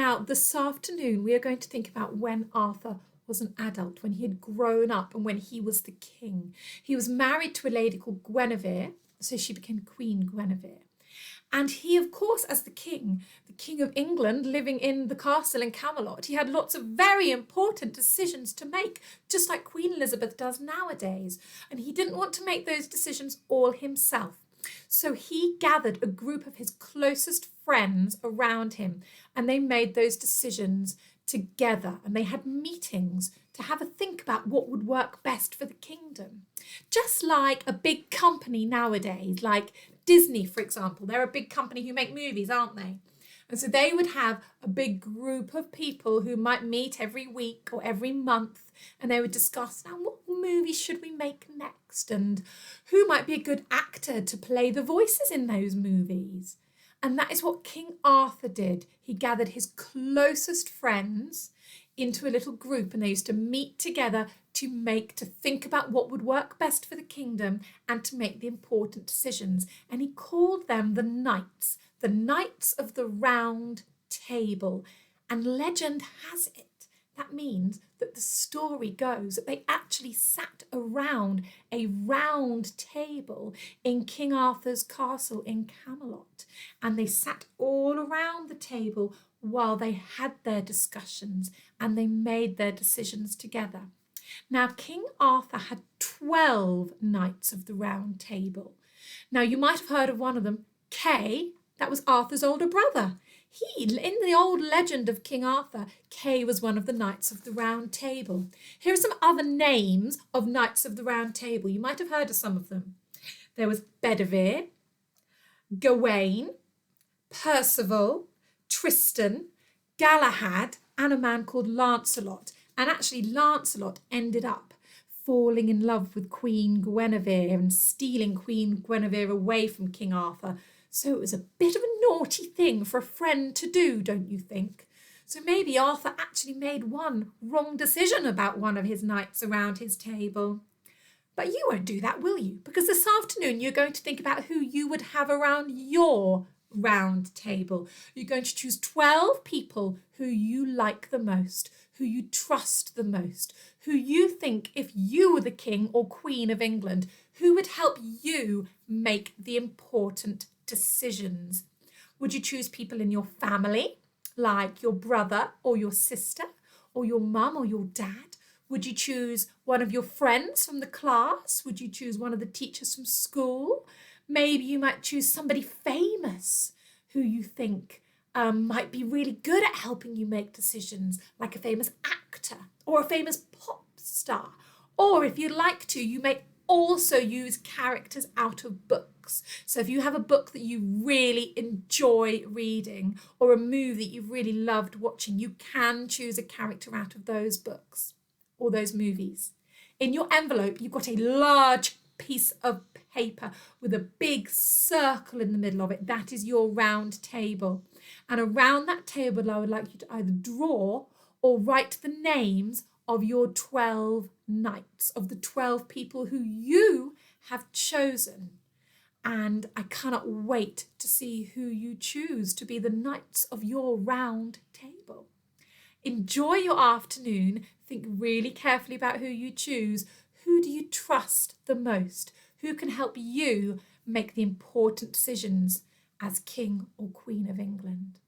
Now, this afternoon, we are going to think about when Arthur was an adult, when he had grown up and when he was the king. He was married to a lady called Guinevere, so she became Queen Guinevere. And he, of course, as the king of England, living in the castle in Camelot, he had lots of very important decisions to make, just like Queen Elizabeth does nowadays. And he didn't want to make those decisions all himself. So he gathered a group of his closest friends around him, and they made those decisions together. And they had meetings to have a think about what would work best for the kingdom. Just like a big company nowadays, like Disney, for example. They're a big company who make movies, aren't they? And so they would have a big group of people who might meet every week or every month, and they would discuss, now, what movies should we make next? And who might be a good actor to play the voices in those movies? And that is what King Arthur did. He gathered his closest friends into a little group, and they used to meet together to think about what would work best for the kingdom and to make the important decisions. And he called them the Knights of the Round Table. And legend has it, that means that the story goes that they actually sat around a round table in King Arthur's castle in Camelot. And they sat all around the table while they had their discussions and they made their decisions together. Now, King Arthur had 12 Knights of the Round Table. Now, you might have heard of one of them, Kay. That was Arthur's older brother. In the old legend of King Arthur, Kay was one of the Knights of the Round Table. Here are some other names of Knights of the Round Table. You might have heard of some of them. There was Bedivere, Gawain, Percival, Tristan, Galahad, and a man called Lancelot. And actually, Lancelot ended up falling in love with Queen Guinevere and stealing Queen Guinevere away from King Arthur. So it was a bit of a naughty thing for a friend to do, don't you think? So maybe Arthur actually made one wrong decision about one of his knights around his table. But you won't do that, will you? Because this afternoon you're going to think about who you would have around your round table. You're going to choose 12 people who you like the most, who you trust the most, who you think, if you were the king or queen of England, who would help you make the important decisions. Would you choose people in your family, like your brother or your sister, or your mum or your dad? Would you choose one of your friends from the class? Would you choose one of the teachers from school? Maybe you might choose somebody famous who you think might be really good at helping you make decisions, like a famous actor or a famous pop star. Or if you'd like to, you may also use characters out of books. So if you have a book that you really enjoy reading or a movie you've really loved watching, you can choose a character out of those books or those movies. In your envelope, you've got a large piece of paper with a big circle in the middle of it. That is your round table. And around that table, I would like you to either draw or write the names of your 12 knights, of the 12 people who you have chosen. And I cannot wait to see who you choose to be the knights of your round table. Enjoy your afternoon. Think really carefully about who you choose. Who do you trust the most? Who can help you make the important decisions as King or Queen of England?